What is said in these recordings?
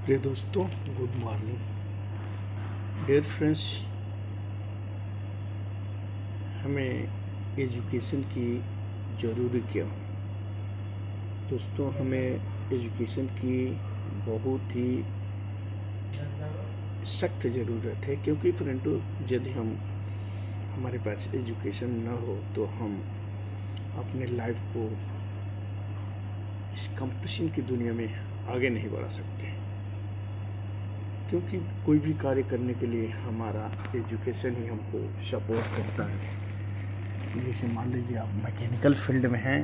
प्रिय दोस्तों, good morning. Dear friends, हमें एजुकेशन की ज़रूरी क्यों है? दोस्तों, हमें एजुकेशन की बहुत ही सख्त ज़रूरत है, क्योंकि फ्रेंडों, यदि हमारे पास एजुकेशन न हो तो हम अपने लाइफ को इस कंपटीशन की दुनिया में आगे नहीं बढ़ा सकते, क्योंकि कोई भी कार्य करने के लिए हमारा एजुकेशन ही हमको सपोर्ट करता है। जैसे मान लीजिए आप मैकेनिकल फील्ड में हैं,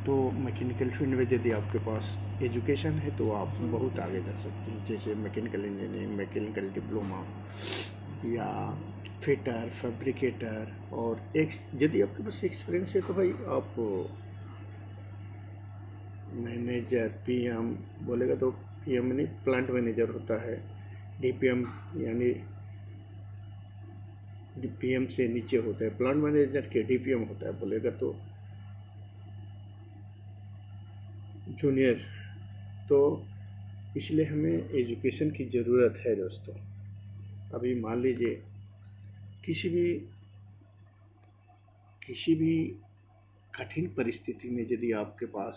तो मैकेनिकल फील्ड में यदि आपके पास एजुकेशन है तो आप बहुत आगे जा सकते हैं। जैसे मैकेनिकल इंजीनियरिंग, मैकेनिकल डिप्लोमा या फिटर, फैब्रिकेटर, और यदि आपके पास एक्सपीरियंस है तो भाई आप मैनेजर, पीएम बोलेगा तो पीएम नहीं, प्लांट मैनेजर होता है। डीपीएम यानी पीएम से नीचे होता है, प्लांट मैनेजर के डीपीएम होता है बोलेगा तो जूनियर। तो इसलिए हमें एजुकेशन की ज़रूरत है दोस्तों। अभी मान लीजिए किसी भी कठिन परिस्थिति में यदि आपके पास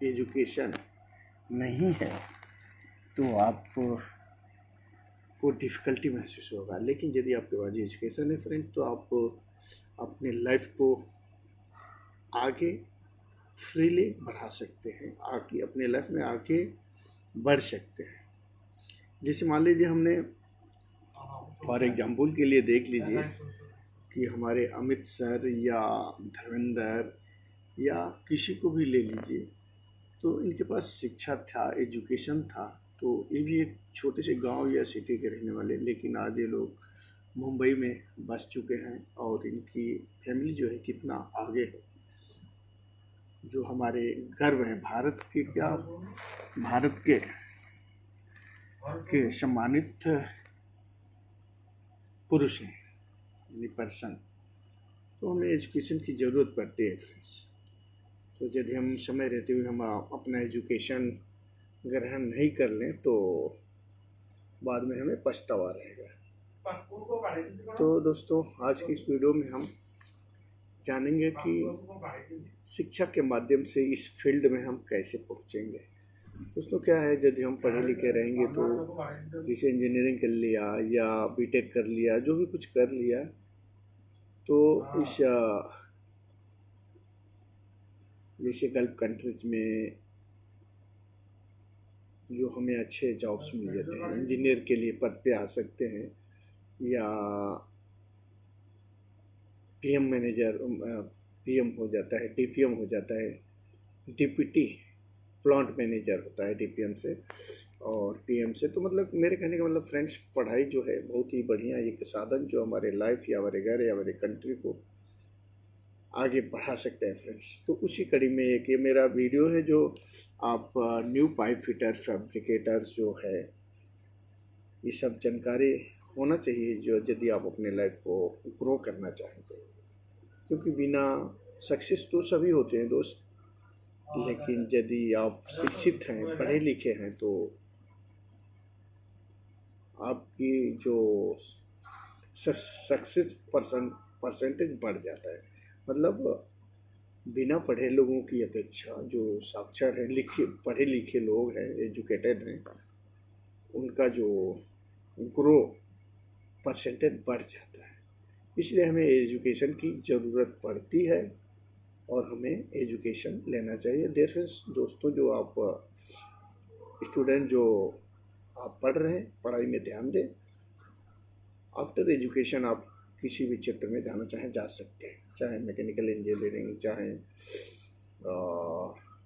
एजुकेशन नहीं है तो आपको डिफ़िकल्टी महसूस होगा। लेकिन यदि आपके पास एजुकेशन है फ्रेंड, तो आप अपने लाइफ को आगे फ्रीली बढ़ा सकते हैं, आगे अपने लाइफ में आगे बढ़ सकते हैं। जैसे मान लीजिए हमने फॉर एग्जांपल के लिए देख लीजिए कि हमारे अमित सर या धर्मेंद्र या किसी को भी ले लीजिए, तो इनके पास शिक्षा था, एजुकेशन था, तो ये भी एक छोटे से गांव या सिटी के रहने वाले, लेकिन आज ये लोग मुंबई में बस चुके हैं और इनकी फैमिली जो है कितना आगे है। जो हमारे गर्व हैं भारत के सम्मानित पुरुष हैं, यानी पर्सन। तो हमें एजुकेशन की ज़रूरत पड़ती है फ्रेंड्स। तो यदि हम समय रहते हुए हम अपना एजुकेशन ग्रहण नहीं कर लें तो बाद में हमें पछतावा रहेगा। तो दोस्तों, आज की इस वीडियो में हम जानेंगे कि शिक्षा के माध्यम से इस फील्ड में हम कैसे पहुंचेंगे। दोस्तों, क्या है, यदि हम पढ़े लिखे रहेंगे तो जैसे इंजीनियरिंग कर लिया या बीटेक कर लिया, जो भी कुछ कर लिया, तो इस जैसे गल्फ कंट्रीज में जो हमें अच्छे जॉब्स मिल जाते हैं, इंजीनियर के लिए पद पे आ सकते हैं, या पीएम मैनेजर, पीएम हो जाता है, डीपीएम हो जाता है, डिप्टी प्लांट मैनेजर होता है डीपीएम से और पीएम से। तो मतलब मेरे कहने का मतलब फ्रेंड्स, पढ़ाई जो है बहुत ही बढ़िया एक साधन जो हमारे लाइफ या हमारे घर या हमारे कंट्री को आगे बढ़ा सकते हैं फ्रेंड्स। तो उसी कड़ी में एक ये मेरा वीडियो है जो आप न्यू पाइप फिटर, फैब्रिकेटर्स जो है, ये सब जानकारी होना चाहिए जो यदि आप अपने लाइफ को ग्रो करना चाहें तो। क्योंकि बिना सक्सेस तो सभी होते हैं दोस्त, लेकिन यदि आप शिक्षित हैं, पढ़े लिखे हैं, तो आपकी जो सक्सेस परसेंटेज बढ़ जाता है। मतलब बिना पढ़े लोगों की अपेक्षा जो साक्षर हैं, पढ़े लिखे लोग हैं, एजुकेटेड हैं, उनका जो ग्रो परसेंटेज बढ़ जाता है। इसलिए हमें एजुकेशन की ज़रूरत पड़ती है और हमें एजुकेशन लेना चाहिए। डियर फ्रेंड्स, दोस्तों, जो आप स्टूडेंट जो आप पढ़ रहे हैं, पढ़ाई में ध्यान दें। आफ्टर एजुकेशन आप किसी भी क्षेत्र में जाना चाहें जा सकते हैं, चाहे मैकेनिकल इंजीनियरिंग, चाहे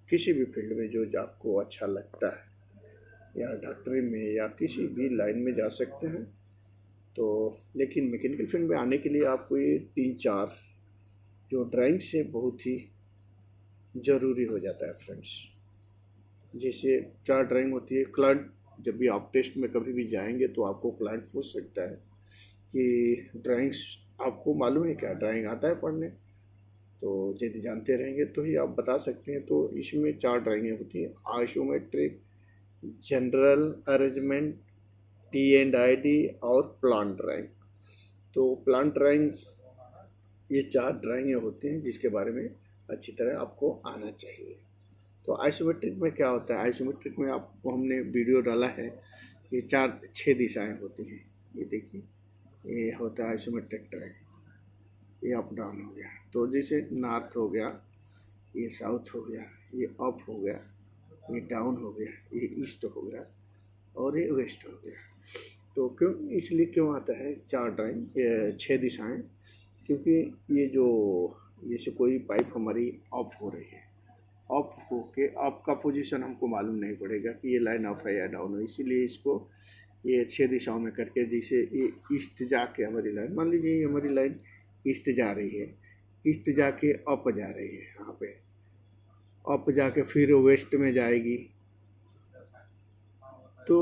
किसी भी फील्ड में जो आपको अच्छा लगता है, या डॉक्टरी में या किसी भी लाइन में जा सकते हैं। तो लेकिन मैकेनिकल फील्ड में आने के लिए आपको ये 3-4 जो ड्राइंग से बहुत ही ज़रूरी हो जाता है फ्रेंड्स। जैसे 4 ड्राइंग होती है। क्लाइंट, जब भी आप टेस्ट में कभी भी जाएंगे तो आपको क्लाइंट पूछ सकता है कि ड्राइंग्स आपको मालूम है क्या, ड्राइंग आता है पढ़ने? तो यदि जानते रहेंगे तो ही आप बता सकते हैं। तो इसमें 4 ड्राइंगें होती हैं, आइसोमेट्रिक जनरल अरेंजमेंट, T&ID और प्लांट ड्राइंग। तो प्लांट ड्राइंग, ये 4 ड्राइंगें होती हैं जिसके बारे में अच्छी तरह आपको आना चाहिए। तो आइसोमेट्रिक में क्या होता है? आइसोमेट्रिक में आपको हमने वीडियो डाला है, ये 6 दिशाएं होती हैं। ये देखिए, ये होता है आइसोमेट्रिक ड्राइंग। ये अप डाउन हो गया, तो जैसे नॉर्थ हो गया, ये साउथ हो गया, ये अप हो गया, ये डाउन हो गया, ये ईस्ट हो गया और ये वेस्ट हो गया। तो क्यों, इसलिए क्यों आता है 4 ड्राइंग, 6 दिशाएं? क्योंकि ये जो जैसे कोई पाइप हमारी ऑफ हो रही है, ऑफ होके आपका पोजीशन हमको मालूम नहीं पड़ेगा कि ये लाइन ऑफ है या डाउन है, इसीलिए इसको ये 6 दिशाओं में करके, जैसे ये ईस्ट जाके हमारी लाइन, मान लीजिए हमारी लाइन ईस्ट जा रही है, ईस्ट जाके अप जा रही है, यहाँ पे अप जाके फिर वेस्ट में जाएगी। तो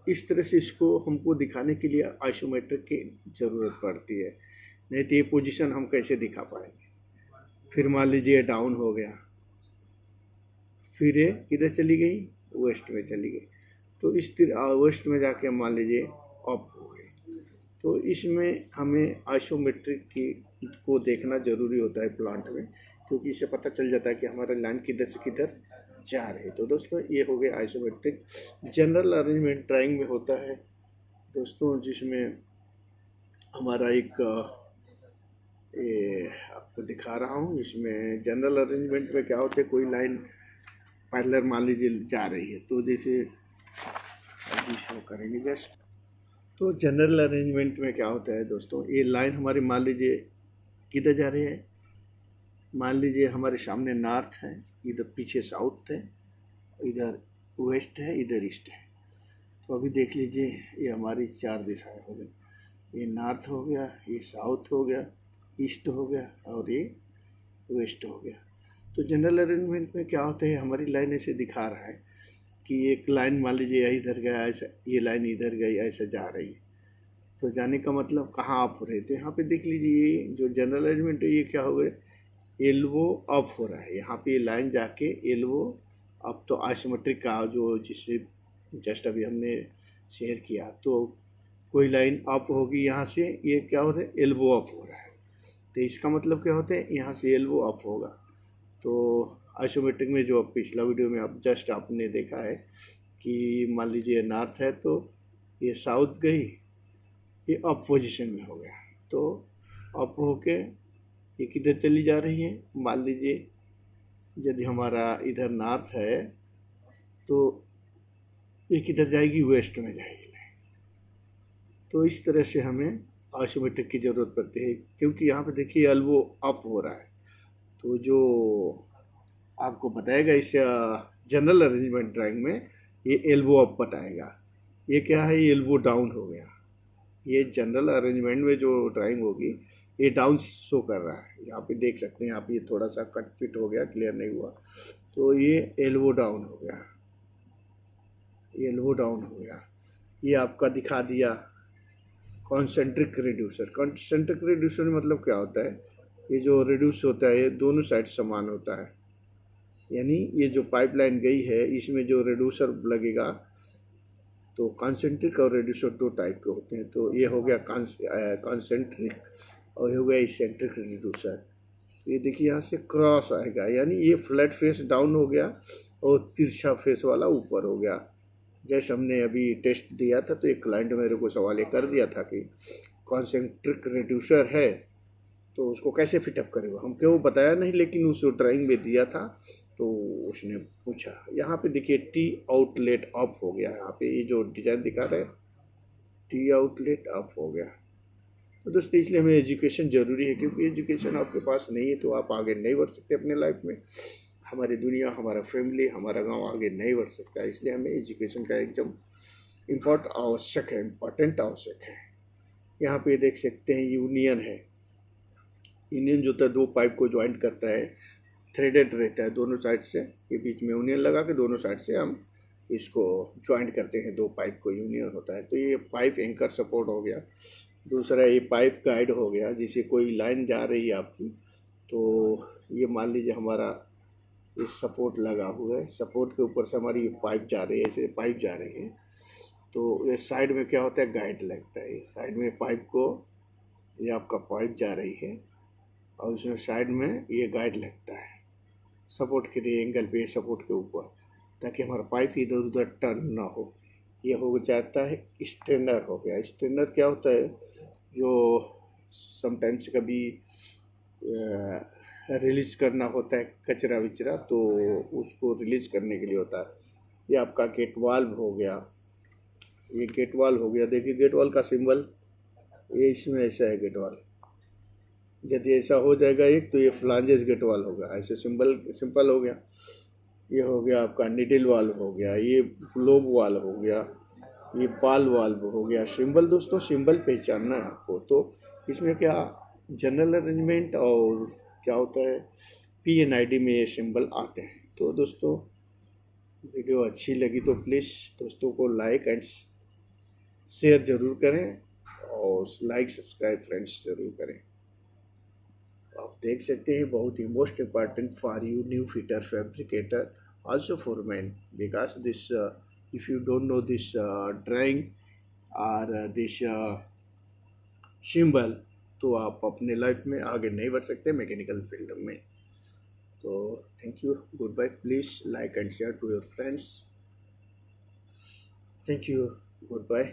इस तरह से इसको हमको दिखाने के लिए आइसोमेट्रिक की ज़रूरत पड़ती है, नहीं तो ये पोजीशन हम कैसे दिखा पाएंगे। फिर मान लीजिए डाउन हो गया, फिर ये किधर चली गई? वेस्ट में चली गई। तो इस वेस्ट में जाके मान लीजिए अप हो गई। तो इसमें हमें आइसोमेट्रिक की को देखना ज़रूरी होता है प्लांट में, क्योंकि इससे पता चल जाता है कि हमारा लाइन किधर से किधर जा रही है। तो दोस्तों, ये हो गया आइसोमेट्रिक। जनरल अरेंजमेंट ड्राइंग में होता है दोस्तों, जिसमें हमारा एक ये आपको दिखा रहा हूँ। इसमें जनरल अरेंजमेंट में क्या होता है, कोई लाइन पैरेलल मान लीजिए जा रही है, तो जैसे अभी शो करेंगे जस्ट। तो जनरल अरेंजमेंट में क्या होता है दोस्तों, ये लाइन हमारी मान लीजिए किधर जा रही है, मान लीजिए हमारे सामने नॉर्थ है, इधर पीछे साउथ है, इधर वेस्ट है, इधर ईस्ट है। तो अभी देख लीजिए, ये हमारी 4 दिशाएं हो गई, ये नॉर्थ हो गया, ये साउथ हो गया, ईस्ट हो गया और ये वेस्ट हो गया। तो जनरल अरेंजमेंट में क्या होता है, हमारी लाइन ऐसे दिखा रहा है कि एक लाइन मान लीजिए इधर गया, ऐसा ये लाइन इधर गई, ऐसे जा रही है। तो जाने का मतलब कहाँ आप हो रहे, तो यहाँ पे देख लीजिए जो जनरल अरेंजमेंट है, ये क्या हो गया, एल्बो अप हो रहा है। यहाँ पे लाइन जाके एल्बो अप, तो आइसोमेट्रिक का जो जिसे जस्ट अभी हमने शेयर किया, तो कोई लाइन अप होगी यहाँ से, ये क्या हो रहा है, एल्बो अप हो रहा है। तो इसका मतलब क्या होता है, यहाँ से एल्बो अप होगा। तो आइसोमेट्रिक में जो पिछला वीडियो में आप जस्ट आपने देखा है कि मान लीजिए नॉर्थ है, तो ये साउथ गई, ये अप पोजीशन में हो गया। तो अप होके ये किधर चली जा रही है, मान लीजिए यदि हमारा इधर नॉर्थ है, तो ये किधर जाएगी, वेस्ट में जाएगी। तो इस तरह से हमें आइसोमेट्रिक की ज़रूरत पड़ती है, क्योंकि यहाँ पे देखिए एल्बो अप हो रहा है। तो जो आपको बताएगा इस जनरल अरेंजमेंट ड्राइंग में, ये एल्बो अप बताएगा। ये क्या है, ये एल्बो डाउन हो गया। ये जनरल अरेंजमेंट में जो ड्राइंग होगी, ये डाउन शो कर रहा है। यहाँ पे देख सकते हैं, यहाँ पे ये थोड़ा सा कट फिट हो गया, क्लियर नहीं हुआ, तो ये एल्बो डाउन हो गया, एल्बो डाउन हो गया। ये आपका दिखा दिया कॉन्सेंट्रिक रिड्यूसर। कॉन्सेंट्रिक रिड्यूसर मतलब क्या होता है, ये जो रिड्यूस होता है, ये दोनों साइड समान होता है। यानी ये जो पाइपलाइन गई है, इसमें जो रिड्यूसर लगेगा, तो कॉन्सेंट्रिक और रिड्यूसर 2 टाइप के होते हैं। तो ये हो गया कॉन्सेंट्रिक और ये हो गया इसेंट्रिक रिड्यूसर। ये देखिए यहाँ से क्रॉस आएगा, यानी ये फ्लैट फेस डाउन हो गया और तिरछा फेस वाला ऊपर हो गया। जैसे हमने अभी टेस्ट दिया था, तो एक क्लाइंट मेरे को सवाल ये कर दिया था कि कॉन्सेंट्रिक रिड्यूसर है तो उसको कैसे फिटअप करेगा। हम क्यों बताया नहीं, लेकिन उस ड्राइंग में दिया था, तो उसने पूछा। यहाँ पे देखिए टी आउटलेट ऑफ हो गया, यहाँ पे ये जो डिजाइन दिखा रहे हैं, टी आउटलेट ऑफ हो गया। तो दोस्तों, इसलिए हमें एजुकेशन ज़रूरी है, क्योंकि एजुकेशन आपके पास नहीं है तो आप आगे नहीं बढ़ सकते अपने लाइफ में। हमारी दुनिया, हमारा फैमिली, हमारा गांव आगे नहीं बढ़ सकता है। इसलिए हमें एजुकेशन का एकदम इम्पोर्टेंट आवश्यक है। यहाँ पे देख सकते हैं यूनियन है। यूनियन जो होता है 2 पाइप को ज्वाइंट करता है, थ्रेडेड रहता है दोनों साइड से। ये बीच में यूनियन लगा के दोनों साइड से हम इसको ज्वाइंट करते हैं, 2 पाइप को यूनियन होता है। तो ये पाइप एंकर सपोर्ट हो गया। दूसरा ये पाइप गाइड हो गया, जिसे कोई लाइन जा रही है आपकी, तो ये मान लीजिए हमारा ये सपोर्ट लगा हुआ है, सपोर्ट के ऊपर से हमारी पाइप जा रही है, ऐसे पाइप जा रही है। तो ये साइड में क्या होता है, गाइड लगता है। साइड में पाइप को, ये आपका पाइप जा रही है और उसमें साइड में ये गाइड लगता है सपोर्ट के लिए, एंगल पे, सपोर्ट के ऊपर, ताकि हमारा पाइप इधर उधर टर्न ना हो। ये हो जाता है स्ट्रेनर हो गया। स्ट्रेनर क्या होता है, जो समटाइम्स कभी रिलीज करना होता है कचरा विचरा, तो उसको रिलीज करने के लिए होता है। ये आपका गेट वाल्व हो गया, ये गेट वाल्व हो गया। देखिए गेट वाल्व का सिंबल ये इसमें ऐसा है, गेट वाल्व। यदि ऐसा हो जाएगा एक, तो ये फ्लांजेस गेट वाल्व होगा। ऐसे सिंबल सिंपल हो गया। ये हो गया आपका निडल वाल्व हो गया, ये ग्लोब वाल्व हो गया, ये पाल वाल्व हो गया। सिंबल दोस्तों, सिंबल पहचानना है आपको। तो इसमें क्या जनरल अरेंजमेंट और क्या होता है, PNID में ये सिंबल आते हैं। तो दोस्तों वीडियो अच्छी लगी तो प्लीज़ दोस्तों को लाइक एंड शेयर ज़रूर करें और लाइक सब्सक्राइब फ्रेंड्स ज़रूर करें। आप देख सकते हैं बहुत ही most important for you new fitter fabricator also for men, because this if you don't know this drawing or this symbol, तो आप अपने लाइफ में आगे नहीं बढ़ सकते मैकेनिकल फील्ड में। तो thank you, good bye, please like and share to your friends. Thank you, good bye.